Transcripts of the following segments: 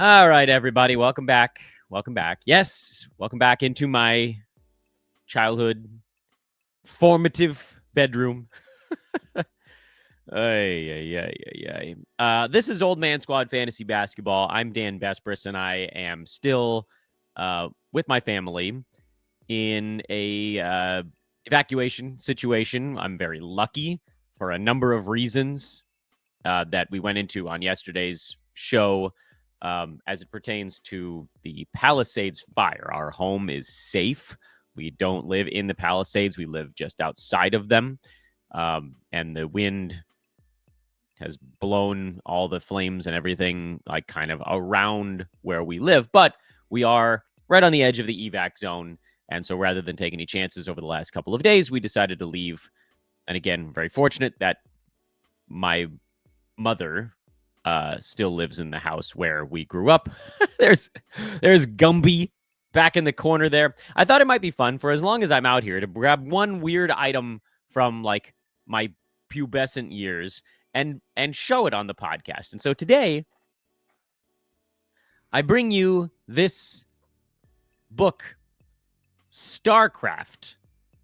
All right, everybody. Welcome back. Welcome back. Yes, welcome back into my childhood formative bedroom. This is Old Man Squad Fantasy Basketball. I'm Dan Besbris, and I am still with my family in a evacuation situation. I'm very lucky for a number of reasons that we went into on yesterday's show. As it pertains to the Palisades fire, our home is safe. We don't live in the Palisades. We live just outside of them. And the wind has blown all the flames and everything like kind of around where we live. But we are right on the edge of the evac zone. And so rather than take any chances over the last couple of days, we decided to leave. And again, very fortunate that my mother still lives in the house where we grew up. There's Gumby back in the corner there. I thought it might be fun for as long as I'm out here to grab one weird item from like my pubescent years and show it on the podcast. And so today I bring you this book, StarCraft,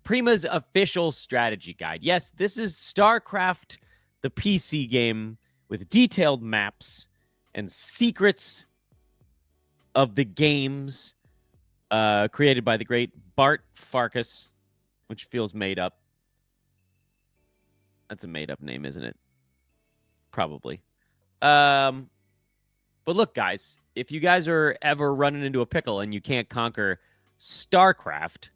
Prima's official strategy guide. Yes, this is StarCraft, the PC game, with detailed maps and secrets of the games created by the great Bart Farkas, which feels made up. That's a made-up name, isn't it? Probably. But look, guys, if you guys are ever running into a pickle and you can't conquer StarCraft,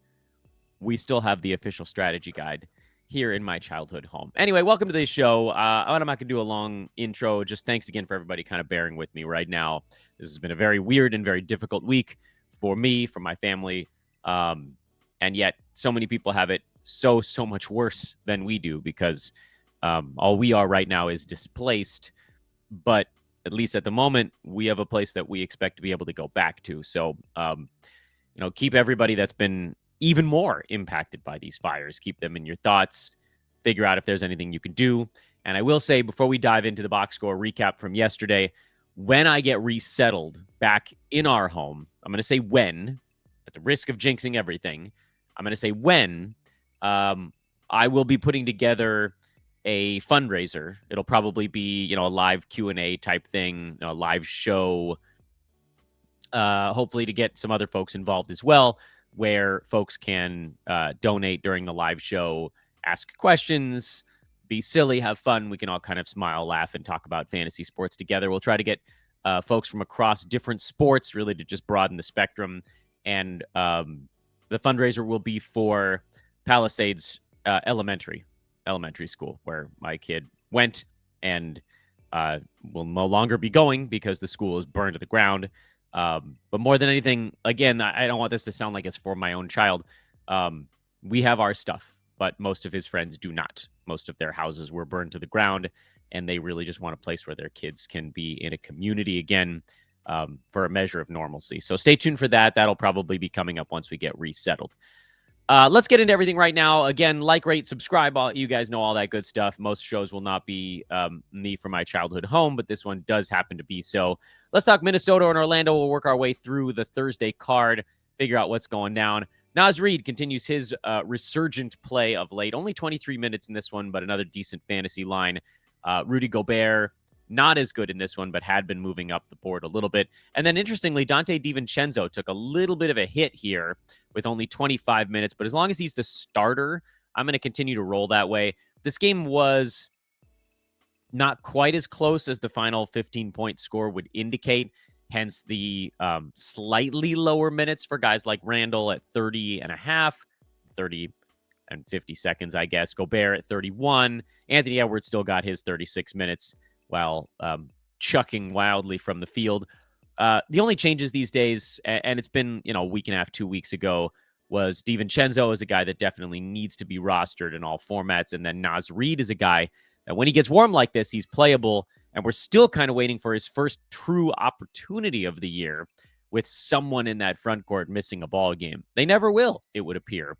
we still have the official strategy guide here in my childhood home. Anyway, welcome to the show. I'm not going to do a long intro. Just thanks again for everybody kind of bearing with me right now. This has been a very weird and very difficult week for me, for my family. And yet so many people have it so much worse than we do because all we are right now is displaced. But at least at the moment, we have a place that we expect to be able to go back to. So, keep everybody that's been even more impacted by these fires. Keep them in your thoughts. Figure out if there's anything you can do. And I will say, before we dive into the box score recap from yesterday, when I get resettled back in our home, I'm going to say when, at the risk of jinxing everything, I'm going to say when I will be putting together a fundraiser. It'll probably be, a live Q&A type thing, a live show, hopefully to get some other folks involved as well, where folks can donate during the live show, ask questions, be silly, have fun. We can all kind of smile, laugh, and talk about fantasy sports together. We'll try to get folks from across different sports, really to just broaden the spectrum. And the fundraiser will be for Palisades Elementary School, where my kid went and will no longer be going because the school is burned to the ground. But more than anything, again, I don't want this to sound like it's for my own child. We have our stuff, but most of his friends do not. Most of their houses were burned to the ground, and they really just want a place where their kids can be in a community again for a measure of normalcy. So stay tuned for that. That'll probably be coming up once we get resettled. Let's get into everything right now. Again, like, rate, subscribe. You guys know all that good stuff. Most shows will not be me from my childhood home, but this one does happen to be so. Let's talk Minnesota and Orlando. We'll work our way through the Thursday card, figure out what's going down. Naz Reid continues his resurgent play of late. Only 23 minutes in this one, but another decent fantasy line. Rudy Gobert, not as good in this one, but had been moving up the board a little bit. And then, interestingly, Dante DiVincenzo took a little bit of a hit here with only 25 minutes. But as long as he's the starter, I'm going to continue to roll that way. This game was not quite as close as the final 15-point score would indicate. Hence the slightly lower minutes for guys like Randall at 30 and a half, 30 and 50 seconds, I guess. Gobert at 31. Anthony Edwards still got his 36 minutes while chucking wildly from the field. The only changes these days, and it's been, a week and a half, 2 weeks ago, was DiVincenzo is a guy that definitely needs to be rostered in all formats. And then Naz Reid is a guy that when he gets warm like this, he's playable. And we're still kind of waiting for his first true opportunity of the year with someone in that front court missing a ball game. They never will, it would appear.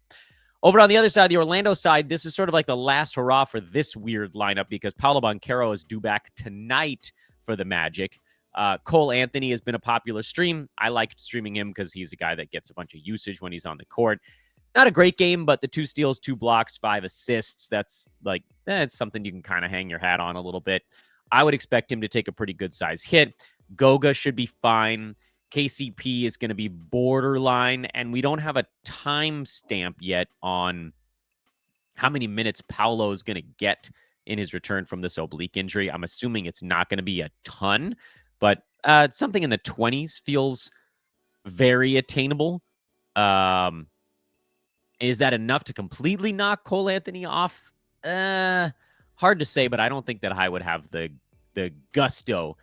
Over on the other side, the Orlando side, this is sort of like the last hurrah for this weird lineup because Paolo Banchero is due back tonight for the Magic. Cole Anthony has been a popular stream. I like streaming him because he's a guy that gets a bunch of usage when he's on the court. Not a great game, but the 2 steals, 2 blocks, 5 assists, that's like, it's something you can kind of hang your hat on a little bit. I would expect him to take a pretty good size hit. Goga should be fine. KCP is going to be borderline, and we don't have a time stamp yet on how many minutes Paolo is going to get in his return from this oblique injury. I'm assuming it's not going to be a ton, but something in the 20s feels very attainable. Is that enough to completely knock Cole Anthony off? Hard to say, but I don't think that I would have the gusto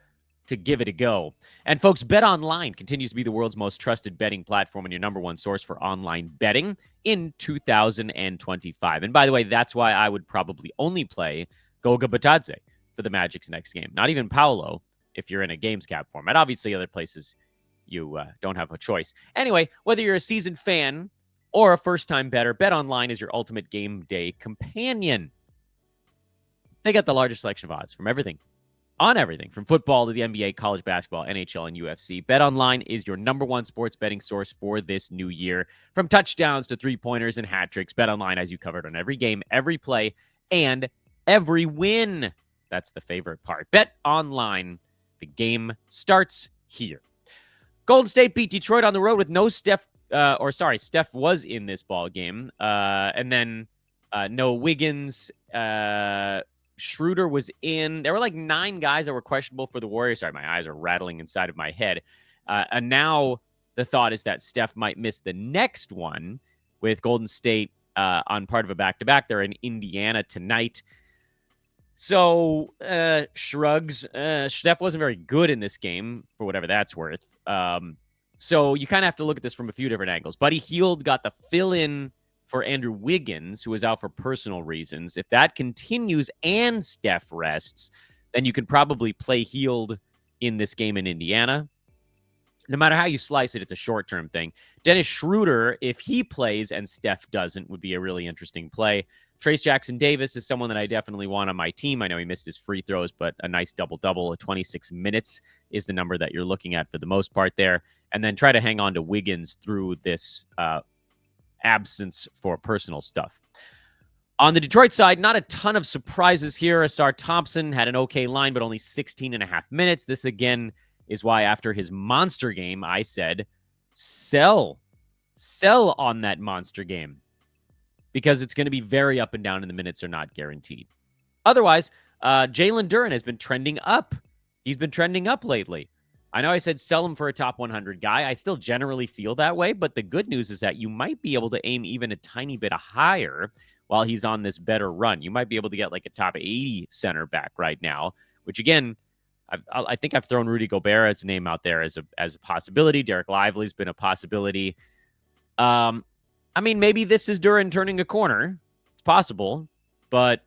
to give it a go. And folks, BetOnline continues to be the world's most trusted betting platform and your number one source for online betting in 2025. And by the way, that's why I would probably only play Goga Batadze for the Magic's next game. Not even Paolo if you're in a games cap format. Obviously, other places you don't have a choice. Anyway, whether you're a seasoned fan or a first-time bettor, BetOnline is your ultimate game day companion. They got the largest selection of odds from everything from football to the NBA, college basketball, NHL, and UFC. BetOnline is your number one sports betting source for this new year. From touchdowns to three-pointers and hat tricks, BetOnline has you covered on every game, every play, and every win. That's the favorite part. BetOnline, the game starts here. Golden State beat Detroit on the road with no Steph. Steph was in this ball game. And then no Wiggins. Schroeder was in. There were like 9 guys that were questionable for the Warriors. Sorry, my eyes are rattling inside of my head. And now the thought is that Steph might miss the next one with Golden State on part of a back-to-back. They're in Indiana tonight. So, shrugs. Steph wasn't very good in this game, for whatever that's worth. So you kind of have to look at this from a few different angles. Buddy Hield got the fill-in for Andrew Wiggins, who is out for personal reasons. If that continues and Steph rests, then you can probably play Hield in this game in Indiana. No matter how you slice it, it's a short-term thing. Dennis Schroeder, if he plays and Steph doesn't, would be a really interesting play. Trace Jackson-Davis is someone that I definitely want on my team. I know he missed his free throws, but a nice double-double at 26 minutes is the number that you're looking at for the most part there. And then try to hang on to Wiggins through this absence for personal stuff. On the Detroit side, not a ton of surprises here. Asar Thompson had an okay line, but only 16 and a half minutes. This, again, is why after his monster game, I said, sell on that monster game, because it's going to be very up and down and the minutes are not guaranteed. Otherwise, Jalen Duren has been trending up. He's been trending up lately. I know I said sell him for a top 100 guy. I still generally feel that way, but the good news is that you might be able to aim even a tiny bit higher while he's on this better run. You might be able to get like a top 80 center back right now, which again, I think I've thrown Rudy Gobert's name out there as a possibility. Derek Lively's been a possibility. I mean, maybe this is Duren turning a corner. It's possible, but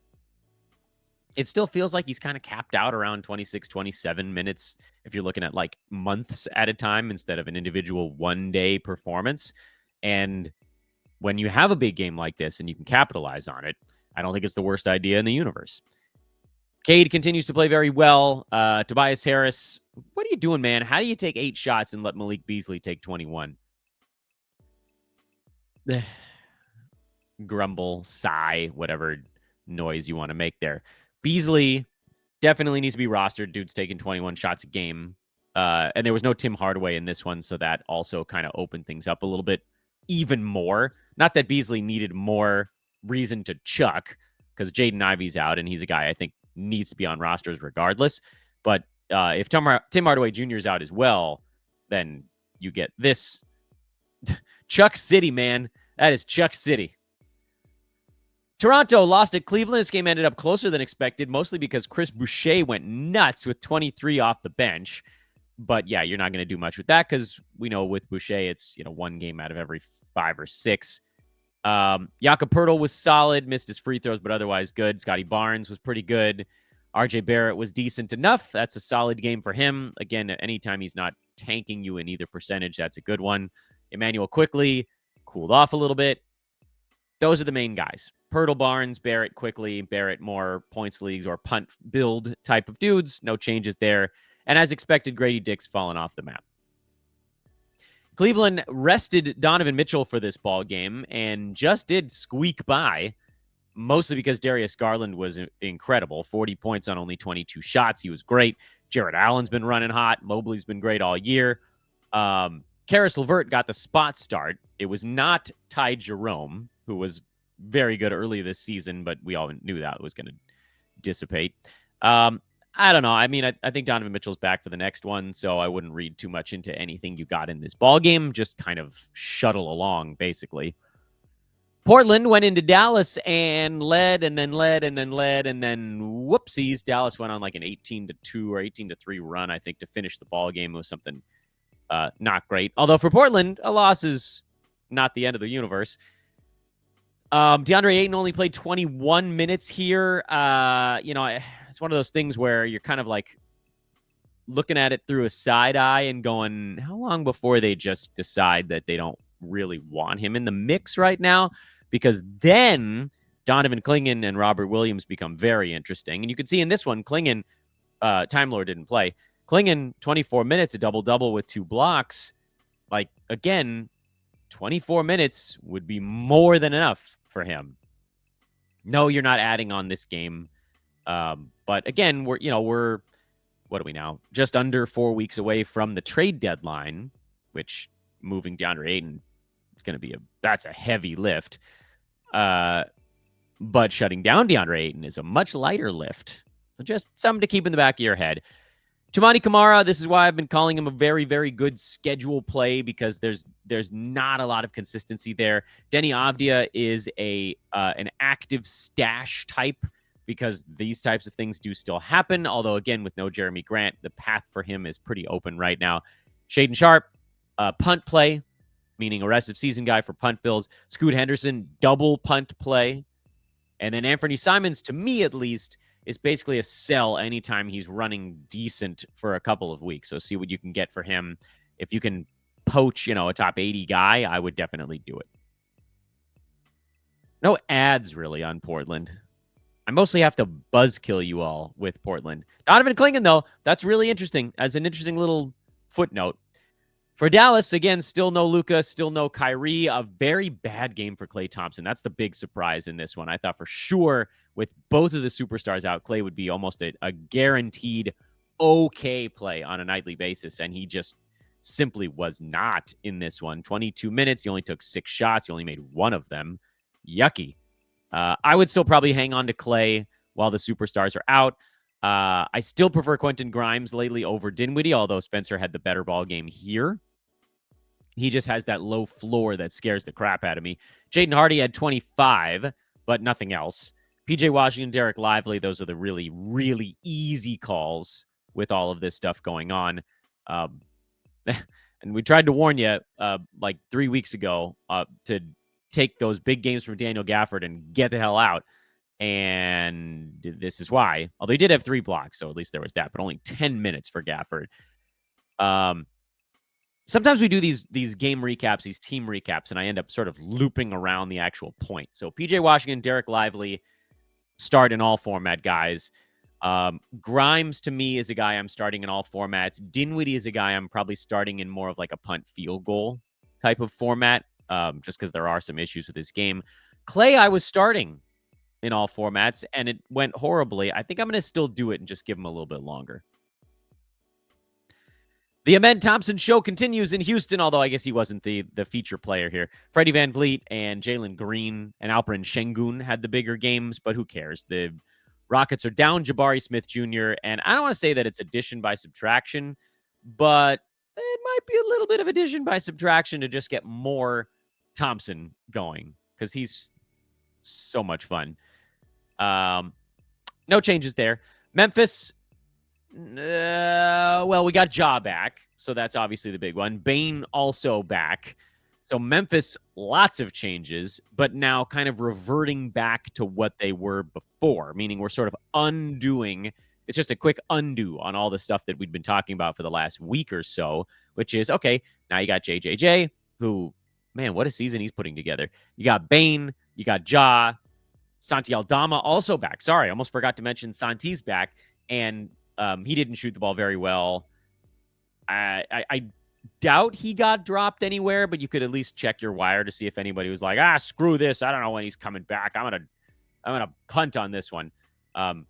it still feels like he's kind of capped out around 26, 27 minutes if you're looking at like months at a time instead of an individual one-day performance. And when you have a big game like this and you can capitalize on it, I don't think it's the worst idea in the universe. Cade continues to play very well. Tobias Harris, what are you doing, man? How do you take 8 shots and let Malik Beasley take 21? Grumble, sigh, whatever noise you want to make there. Beasley definitely needs to be rostered. Dude's taking 21 shots a game. And there was no Tim Hardaway in this one, so that also kind of opened things up a little bit even more. Not that Beasley needed more reason to chuck, because Jaden Ivey's out, and he's a guy I think needs to be on rosters regardless. But if Tim Hardaway Jr. is out as well, then you get this. Chuck City, man. That is Chuck City. Toronto lost at Cleveland. This game ended up closer than expected, mostly because Chris Boucher went nuts with 23 off the bench. But yeah, you're not going to do much with that because we know with Boucher, it's one game out of every 5 or 6. Jakob Poeltl was solid, missed his free throws, but otherwise good. Scotty Barnes was pretty good. RJ Barrett was decent enough. That's a solid game for him. Again, anytime he's not tanking you in either percentage, that's a good one. Emmanuel Quickly cooled off a little bit. Those are the main guys. Poeltl, Barnes, Barrett, Quickly, Barrett more points leagues or punt build type of dudes. No changes there. And as expected, Grady Dick's fallen off the map. Cleveland rested Donovan Mitchell for this ball game and just did squeak by, mostly because Darius Garland was incredible. 40 points on only 22 shots. He was great. Jarrett Allen's been running hot. Mobley's been great all year. Karis LeVert got the spot start. It was not Ty Jerome, who was very good early this season, but we all knew that was going to dissipate. I don't know. I mean, I think Donovan Mitchell's back for the next one, so I wouldn't read too much into anything you got in this ball game. Just kind of shuttle along, basically. Portland went into Dallas and led, and then whoopsies. Dallas went on like an 18-2 or 18-3 run, I think, to finish the ball game. It was something not great. Although for Portland, a loss is not the end of the universe. DeAndre Ayton only played 21 minutes here. It's one of those things where you're kind of like looking at it through a side eye and going, how long before they just decide that they don't really want him in the mix right now? Because then Donovan Clingan and Robert Williams become very interesting. And you can see in this one, Clingan, Time Lord didn't play. Clingan, 24 minutes, a double-double with 2 blocks. Like, again, 24 minutes would be more than enough for him. No, you're not adding on this game. But again, we're what are we now? Just under 4 weeks away from the trade deadline, which moving DeAndre Ayton, that's a heavy lift. But shutting down DeAndre Ayton is a much lighter lift. So just something to keep in the back of your head. Toumani Camara, this is why I've been calling him a very, very good schedule play, because there's not a lot of consistency there. Denny Avdia is an active stash type, because these types of things do still happen. Although, again, with no Jeremy Grant, the path for him is pretty open right now. Shaedon Sharpe, punt play, meaning a rest of season guy for punt bills. Scoot Henderson, double punt play. And then Anthony Simons, to me at least, is basically a sell anytime he's running decent for a couple of weeks. So see what you can get for him. If you can poach, a top 80 guy, I would definitely do it. No ads really on Portland. I mostly have to buzzkill you all with Portland. Donovan Clingan, though, that's really interesting. As an interesting little footnote. For Dallas, again, still no Luka, still no Kyrie. A very bad game for Klay Thompson. That's the big surprise in this one. I thought for sure with both of the superstars out, Klay would be almost a guaranteed okay play on a nightly basis, and he just simply was not in this one. 22 minutes, he only took 6 shots. He only made 1 of them. Yucky. I would still probably hang on to Klay while the superstars are out. I still prefer Quentin Grimes lately over Dinwiddie, although Spencer had the better ball game here. He just has that low floor that scares the crap out of me. Jaden Hardy had 25, but nothing else. PJ Washington, Derek Lively, those are the really, really easy calls with all of this stuff going on. And we tried to warn you like 3 weeks ago to take those big games from Daniel Gafford and get the hell out. And this is why. Although he did have 3 blocks, so at least there was that, but only 10 minutes for Gafford. Sometimes we do these game recaps, these team recaps, and I end up sort of looping around the actual point. So PJ Washington, Derek Lively, start in all format guys. Grimes, to me, is a guy I'm starting in all formats. Dinwiddie is a guy I'm probably starting in more of like a punt field goal type of format, just because there are some issues with this game. Klay, I was starting in all formats, and it went horribly. I think I'm going to still do it and just give him a little bit longer. The Amen Thompson show continues in Houston, although I guess he wasn't the feature player here. Freddie VanVleet and Jalen Green and Alperen Şengün had the bigger games, but who cares? The Rockets are down Jabari Smith Jr., and I don't want to say that it's addition by subtraction, but it might be a little bit of addition by subtraction to just get more Thompson going, because he's so much fun. No changes there. Memphis, well, we got Ja back, so that's obviously the big one. Bane also back. So Memphis, lots of changes, but now kind of reverting back to what they were before, meaning we're sort of undoing. It's just a quick undo on all the stuff that we'd been talking about for the last week or so, which is, okay, now you got JJJ, who, man, what a season he's putting together. You got Bane, you got Ja, Santi Aldama also back. Sorry, I almost forgot to mention Santi's back. And He didn't shoot the ball very well. I doubt he got dropped anywhere, but you could at least check your wire to see if anybody was like, screw this. I don't know when he's coming back. I'm gonna punt on this one.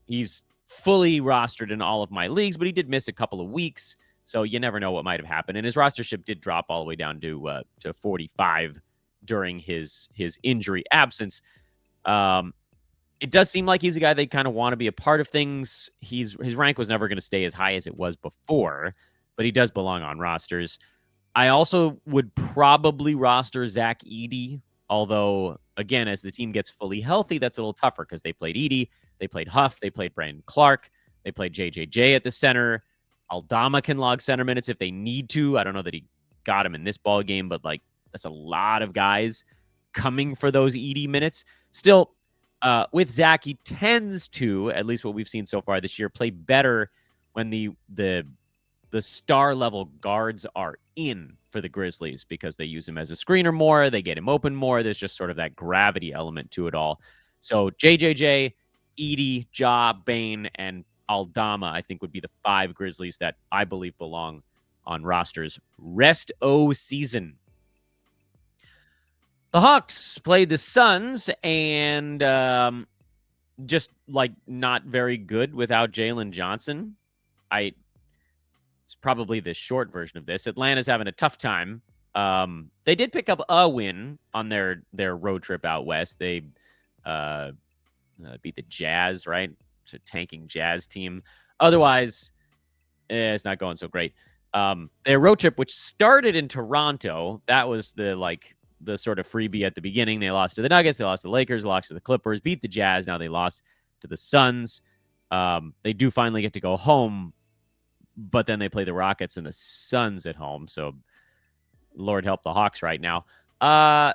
He's fully rostered in all of my leagues, but he did miss a couple of weeks, so you never know what might have happened. And his rostership did drop all the way down to 45 during his injury absence. It does seem like he's a guy they kind of want to be a part of things. His rank was never going to stay as high as it was before, but he does belong on rosters. I also would probably roster Zach Edey, although, again, as the team gets fully healthy, that's a little tougher because they played Edey, they played Huff, they played Brandon Clark, they played JJJ at the center. Aldama can log center minutes if they need to. I don't know that he got him in this ball game, but like that's a lot of guys coming for those Edey minutes. Still, with Zach, he tends to, at least what we've seen so far this year, play better when the star level guards are in for the Grizzlies because they use him as a screener more. They get him open more. There's just sort of that gravity element to it all. So JJJ, Edey, Ja, Bane, and Aldama, I think, would be the 5 Grizzlies that I believe belong on rosters rest season. The Hawks played the Suns and just like not very good without Jalen Johnson. It's probably the short version of this. Atlanta's having a tough time. They did pick up a win on their road trip out west. They beat the Jazz, right? It's a tanking Jazz team. Otherwise, it's not going so great. Their road trip, which started in Toronto, that was the sort of freebie at the beginning. They lost to the Nuggets, they lost to the Lakers, lost to the Clippers, beat the Jazz. Now they lost to the Suns. They do finally get to go home, but then they play the Rockets and the Suns at home. So Lord help the Hawks right now. Onyeka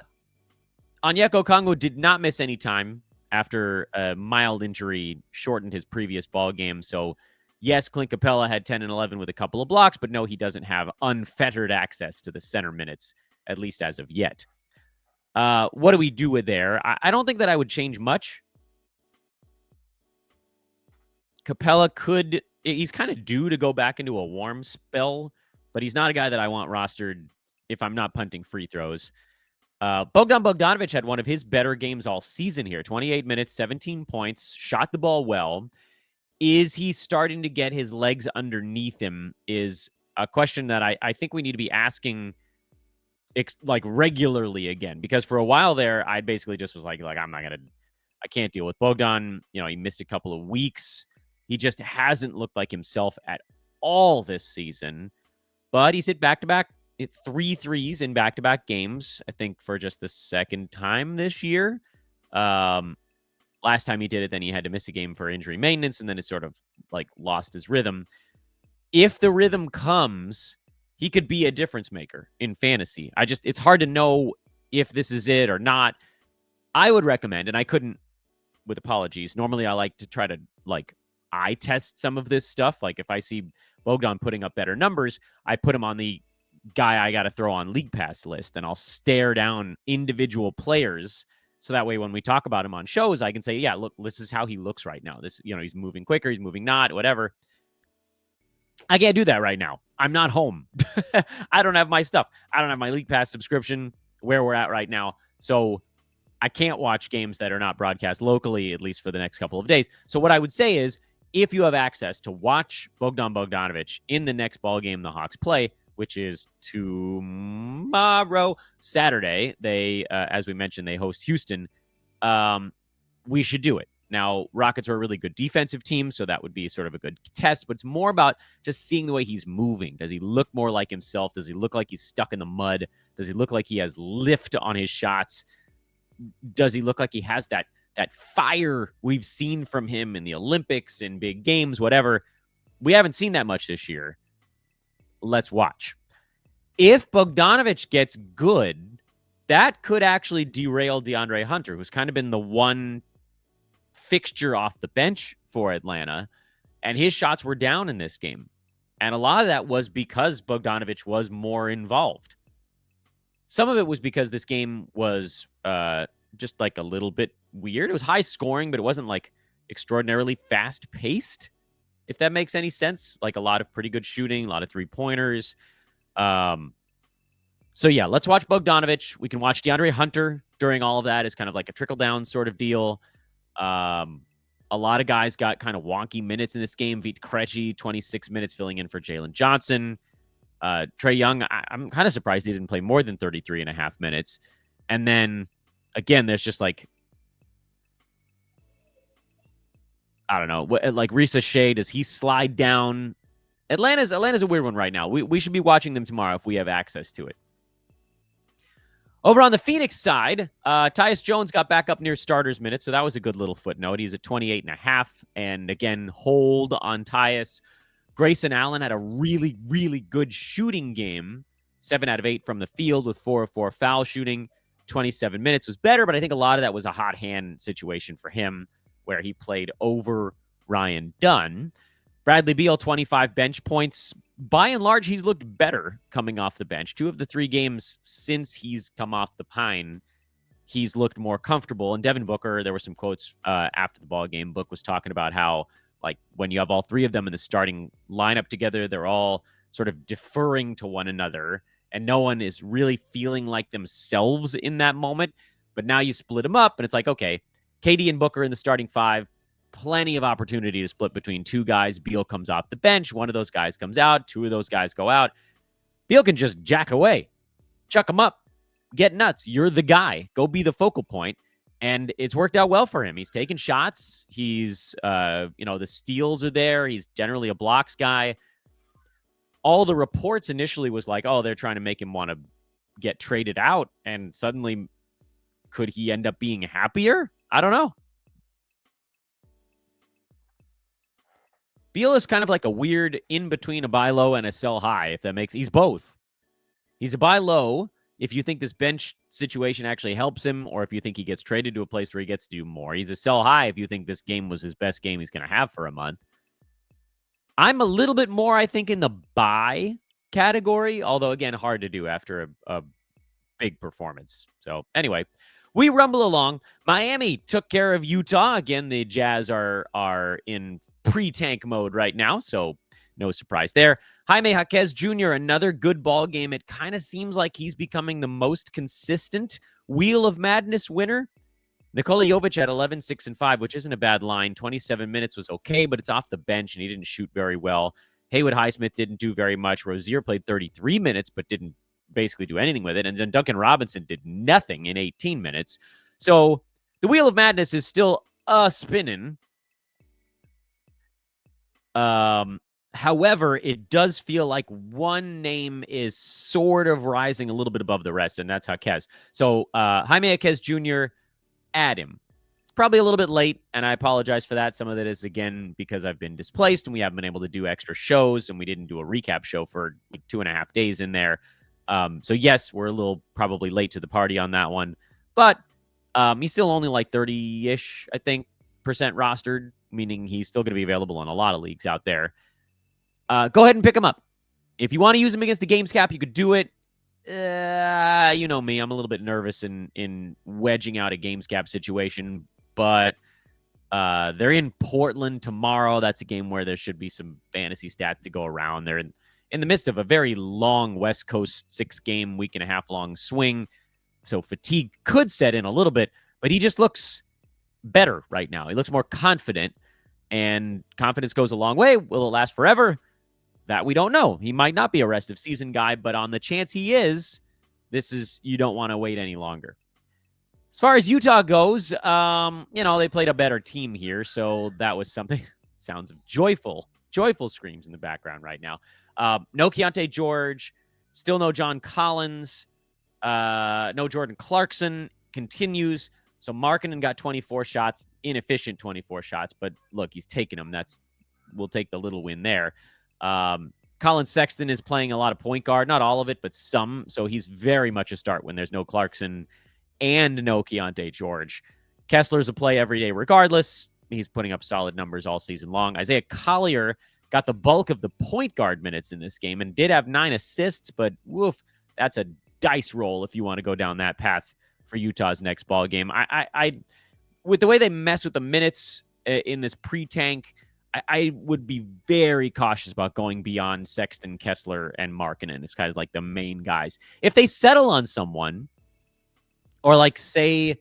Okongwu did not miss any time after a mild injury shortened his previous ball game. So yes, Clint Capella had 10 and 11 with a couple of blocks, but no, he doesn't have unfettered access to the center minutes, at least as of yet. What do we do with there? I don't think that I would change much. Capella he's kind of due to go back into a warm spell, but he's not a guy that I want rostered if I'm not punting free throws. Bogdan Bogdanovic had one of his better games all season here. 28 minutes, 17 points, shot the ball well. Is he starting to get his legs underneath him is a question that I think we need to be asking like regularly again, because for a while there, I basically just was like, I can't deal with Bogdan. He missed a couple of weeks. He just hasn't looked like himself at all this season, but he's hit back-to-back 3 threes in back-to-back games, I think for just the second time this year. Last time he did it, then he had to miss a game for injury maintenance, and then it sort of like lost his rhythm. If the rhythm comes, he could be a difference maker in fantasy. It's hard to know if this is it or not. I would recommend, and I couldn't, with apologies. Normally I like to try to eye test some of this stuff. Like if I see Bogdan putting up better numbers, I put him on the guy I got to throw on League Pass list, and I'll stare down individual players. So that way, when we talk about him on shows, I can say, yeah, look, this is how he looks right now. This, he's moving quicker, he's moving not, whatever. I can't do that right now. I'm not home. I don't have my stuff. I don't have my League Pass subscription where we're at right now. So I can't watch games that are not broadcast locally, at least for the next couple of days. So what I would say is, if you have access to watch Bogdan Bogdanovic in the next ball game the Hawks play, which is tomorrow, Saturday, they, as we mentioned, they host Houston. We should do it. Now, Rockets are a really good defensive team, so that would be sort of a good test, but it's more about just seeing the way he's moving. Does he look more like himself? Does he look like he's stuck in the mud? Does he look like he has lift on his shots? Does he look like he has that fire we've seen from him in the Olympics, in big games, whatever? We haven't seen that much this year. Let's watch. If Bogdanovic gets good, that could actually derail DeAndre Hunter, who's kind of been the one fixture off the bench for Atlanta, and his shots were down in this game. And a lot of that was because Bogdanovic was more involved. Some of it was because this game was just like a little bit weird. It was high scoring, but it wasn't like extraordinarily fast paced. if that makes any sense. Like a lot of pretty good shooting, a lot of 3-pointers. So yeah, let's watch Bogdanovic. We can watch DeAndre Hunter during all of that as kind of like a trickle-down sort of deal. A lot of guys got kind of wonky minutes in this game. Vit Krejci, 26 minutes filling in for Jalen Johnson. Trae Young, I'm kind of surprised he didn't play more than 33 and a half minutes. And then, again, there's just like, I don't know, like Risa Shea, does he slide down? Atlanta's a weird one right now. We should be watching them tomorrow if we have access to it. Over on the Phoenix side, Tyus Jones got back up near starters minutes, so that was a good little footnote. He's at 28 and a half, and again, hold on Tyus. Grayson Allen had a really, really good shooting game, 7 out of 8 from the field with 4 of 4 foul shooting. 27 minutes was better, but I think a lot of that was a hot hand situation for him where he played over Ryan Dunn. Bradley Beal, 25 bench points. By and large, he's looked better coming off the bench. 2 of the 3 games since he's come off the pine, he's looked more comfortable. And Devin Booker, there were some quotes after the ball game. Book was talking about how, like, when you have all 3 of them in the starting lineup together, they're all sort of deferring to one another, and no one is really feeling like themselves in that moment. But now you split them up, and it's like, okay, KD and Booker in the starting 5, plenty of opportunity to split between 2 guys. Beal comes off the bench. One of those guys comes out. 2 of those guys go out. Beal can just jack away, chuck them up, get nuts. You're the guy. Go be the focal point. And it's worked out well for him. He's taking shots. He's, the steals are there. He's generally a blocks guy. All the reports initially was like, oh, they're trying to make him want to get traded out. And suddenly, could he end up being happier? I don't know. Beal is kind of like a weird in between a buy low and a sell high, if that makes. He's both. He's a buy low if you think this bench situation actually helps him, or if you think he gets traded to a place where he gets to do more. He's a sell high if you think this game was his best game he's going to have for a month. I'm a little bit more, I think, in the buy category, although, again, hard to do after a big performance. So, anyway, we rumble along. Miami took care of Utah. Again, the Jazz are in pre-tank mode right now, so no surprise there. Jaime Jaquez Jr., another good ball game. It kind of seems like he's becoming the most consistent Wheel of Madness winner. Nikola Jovic at 11, 6, and 5, which isn't a bad line. 27 minutes was okay, but it's off the bench, and he didn't shoot very well. Haywood Highsmith didn't do very much. Rozier played 33 minutes, but didn't basically do anything with it. And then Duncan Robinson did nothing in 18 minutes. So the Wheel of Madness is still spinning. However, it does feel like one name is sort of rising a little bit above the rest, and that's Jaquez. So Jaime Jaquez Jr., add him. It's probably a little bit late, and I apologize for that. Some of that is, again, because I've been displaced and we haven't been able to do extra shows, and we didn't do a recap show for 2.5 days in there. So yes, we're a little probably late to the party on that one, but he's still only like 30-ish, I think, percent rostered, meaning he's still going to be available in a lot of leagues out there. Go ahead and pick him up. If you want to use him against the games cap, you could do it. You know me, I'm a little bit nervous in wedging out a games cap situation, but they're in Portland tomorrow. That's a game where there should be some fantasy stats to go around. They're in the midst of a very long West Coast 6-game, week-and-a-half long swing, so fatigue could set in a little bit, but he just looks better right now. He looks more confident, and confidence goes a long way. Will it last forever? That we don't know. He might not be a rest of season guy, but on the chance he is, you don't want to wait any longer. As far as Utah goes, they played a better team here, so that was something. Sounds of joyful screams in the background right now. No Keontae George, still no John Collins, no Jordan Clarkson, continues. So Markkanen got 24 shots, inefficient 24 shots, but look, he's taking them. We'll take the little win there. Colin Sexton is playing a lot of point guard, not all of it, but some. So he's very much a start when there's no Clarkson and no Keontae George. Kessler's a play every day regardless. He's putting up solid numbers all season long. Isaiah Collier got the bulk of the point guard minutes in this game and did have 9 assists, but woof, that's a dice roll if you want to go down that path for Utah's next ball game. I with the way they mess with the minutes in this pre-tank, I would be very cautious about going beyond Sexton, Kessler, and Markkanen. It's kind of like the main guys. If they settle on someone, or like say,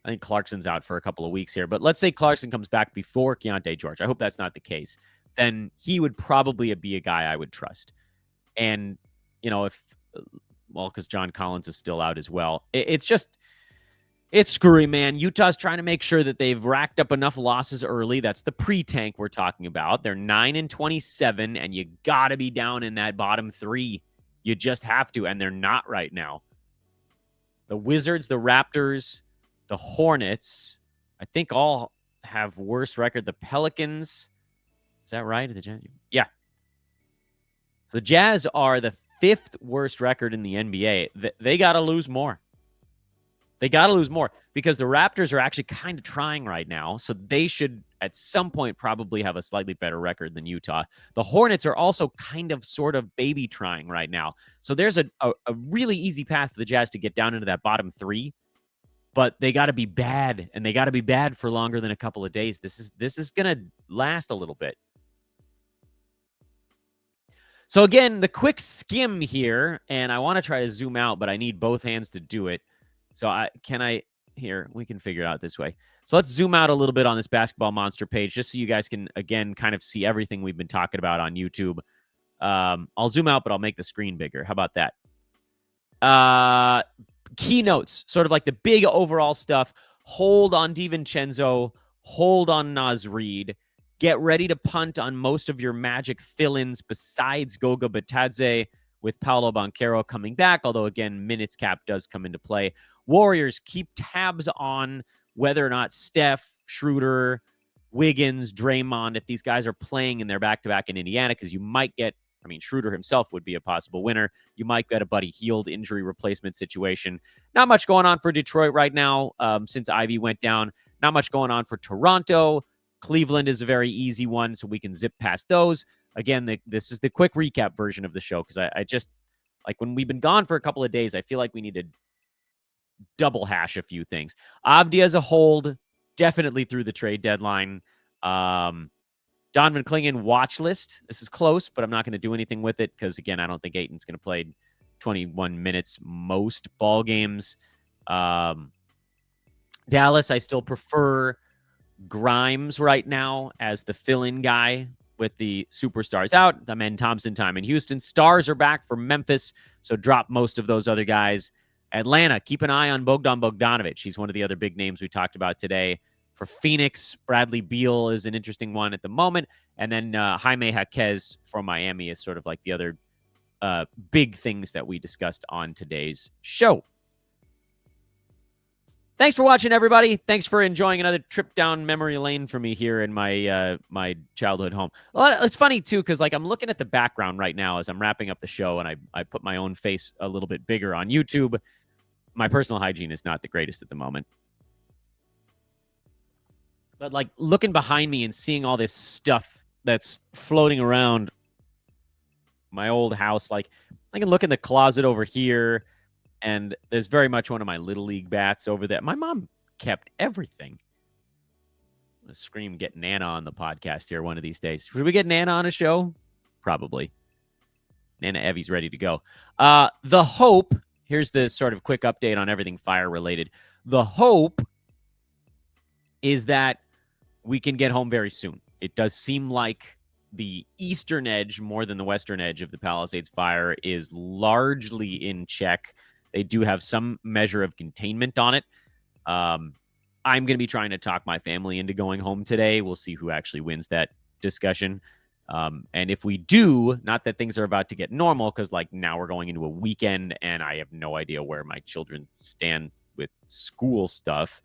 I think Clarkson's out for a couple of weeks here, but let's say Clarkson comes back before Keontae George. I hope that's not the case. Then he would probably be a guy I would trust. And, because John Collins is still out as well. It's screwy, man. Utah's trying to make sure that they've racked up enough losses early. That's the pre-tank we're talking about. They're 9-27, and you got to be down in that bottom three. You just have to, and they're not right now. The Wizards, the Raptors, the Hornets, I think all have worse record. The Pelicans, is that right? Yeah. So the Jazz are the 5th worst record in the NBA. They got to lose more. They got to lose more because the Raptors are actually kind of trying right now. So they should, at some point, probably have a slightly better record than Utah. The Hornets are also kind of sort of baby trying right now. So there's a really easy path for the Jazz to get down into that bottom three. But they got to be bad, and they got to be bad for longer than a couple of days. This is going to last a little bit. So again, the quick skim here, and I want to try to zoom out, but I need both hands to do it. So here, we can figure it out this way. So let's zoom out a little bit on this Basketball Monster page, just so you guys can, again, kind of see everything we've been talking about on YouTube. I'll zoom out, but I'll make the screen bigger. How about that? Keynotes, sort of like the big overall stuff. Hold on DiVincenzo. Hold on Naz Reid. Get ready to punt on most of your Magic fill-ins besides Goga Batadze, with Paolo Banchero coming back, although, again, minutes cap does come into play. Warriors, keep tabs on whether or not Steph, Schroeder, Wiggins, Draymond, if these guys are playing in their back-to-back in Indiana, because you might get, Schroeder himself would be a possible winner. You might get a Buddy Hield injury replacement situation. Not much going on for Detroit right now since Ivy went down. Not much going on for Toronto. Cleveland is a very easy one, so we can zip past those. Again, this is the quick recap version of the show because I just, like, when we've been gone for a couple of days, I feel like we need to double hash a few things. Avdia as a hold, definitely through the trade deadline. Donovan Clingan watch list. This is close, but I'm not going to do anything with it because, again, I don't think Ayton's going to play 21 minutes most ball games. Dallas, I still prefer Grimes right now as the fill-in guy with the superstars out. Amen Thompson time in Houston. Stars are back for Memphis, so drop most of those other guys. Atlanta, keep an eye on Bogdan Bogdanovic. He's one of the other big names we talked about today. For Phoenix, Bradley Beal is an interesting one at the moment. And then Jaime Jaquez for Miami is sort of like the other big things that we discussed on today's show. Thanks for watching, everybody. Thanks for enjoying another trip down memory lane for me here in my my childhood home. It's funny, too, because I'm looking at the background right now as I'm wrapping up the show, and I put my own face a little bit bigger on YouTube. My personal hygiene is not the greatest at the moment. But, looking behind me and seeing all this stuff that's floating around my old house, I can look in the closet over here, and there's very much one of my Little League bats over there. My mom kept everything. I'm going to scream, get Nana on the podcast here one of these days. Should we get Nana on a show? Probably. Nana Evie's ready to go. The hope, here's the sort of quick update on everything fire related. The hope is that we can get home very soon. It does seem like the eastern edge, more than the western edge of the Palisades fire, is largely in check. They do have some measure of containment on it. I'm going to be trying to talk my family into going home today. We'll see who actually wins that discussion. And if we do, not that things are about to get normal, because now we're going into a weekend and I have no idea where my children stand with school stuff.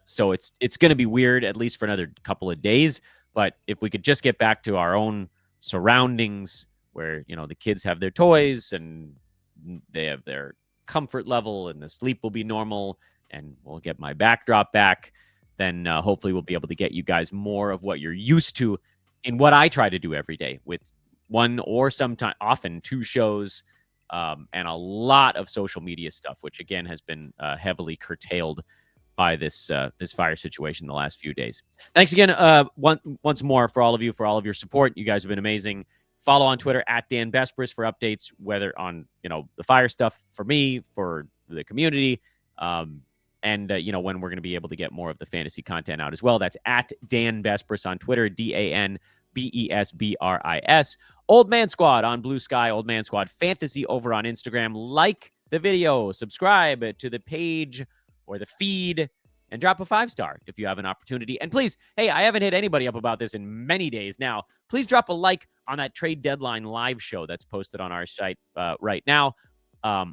So it's going to be weird, at least for another couple of days. But if we could just get back to our own surroundings where, the kids have their toys and they have their comfort level and the sleep will be normal and we'll get my backdrop back, then hopefully we'll be able to get you guys more of what you're used to in what I try to do every day with one or often two shows and a lot of social media stuff, which again has been heavily curtailed by this fire situation the last few days. Thanks again once more for all of you, for all of your support. You guys have been amazing. Follow on Twitter at Dan Bespris for updates, whether on the fire stuff for me, for the community, and when we're going to be able to get more of the fantasy content out as well. That's at Dan Bespris on Twitter, DanBesbris. Old Man Squad on Blue Sky, Old Man Squad Fantasy over on Instagram. Like the video, subscribe to the page or the feed, and drop a 5-star if you have an opportunity. And please, hey, I haven't hit anybody up about this in many days now. Please drop a like on that trade deadline live show that's posted on our site right now.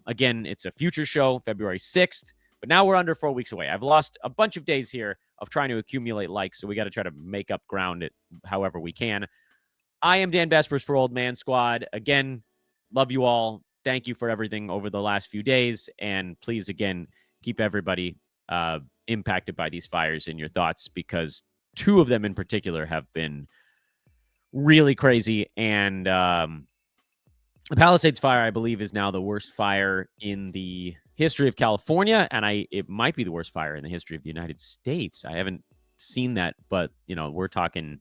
Again, it's a future show, February 6th, but now we're under 4 weeks away. I've lost a bunch of days here of trying to accumulate likes, so we got to try to make up ground however we can. I am Dan Bespris for Old Man Squad. Again, love you all. Thank you for everything over the last few days, and please, again, keep everybody impacted by these fires in your thoughts, because 2 of them in particular have been really crazy. And the Palisades fire, I believe, is now the worst fire in the history of California, and it might be the worst fire in the history of the United States. I haven't seen that, but we're talking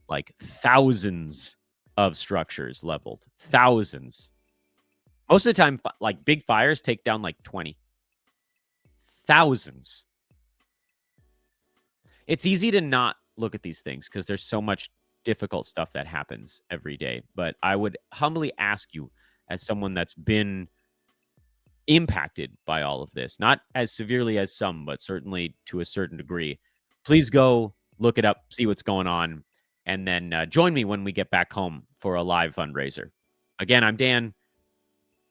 like thousands of structures leveled. Thousands. Most of the time, like big fires take down like 20. Thousands. It's easy to not look at these things because there's so much difficult stuff that happens every day. But I would humbly ask you, as someone that's been impacted by all of this, not as severely as some, but certainly to a certain degree, please go look it up, see what's going on, and then join me when we get back home for a live fundraiser. Again, I'm Dan.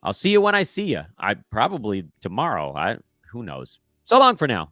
I'll see you when I see you. I probably tomorrow. Who knows? So long for now.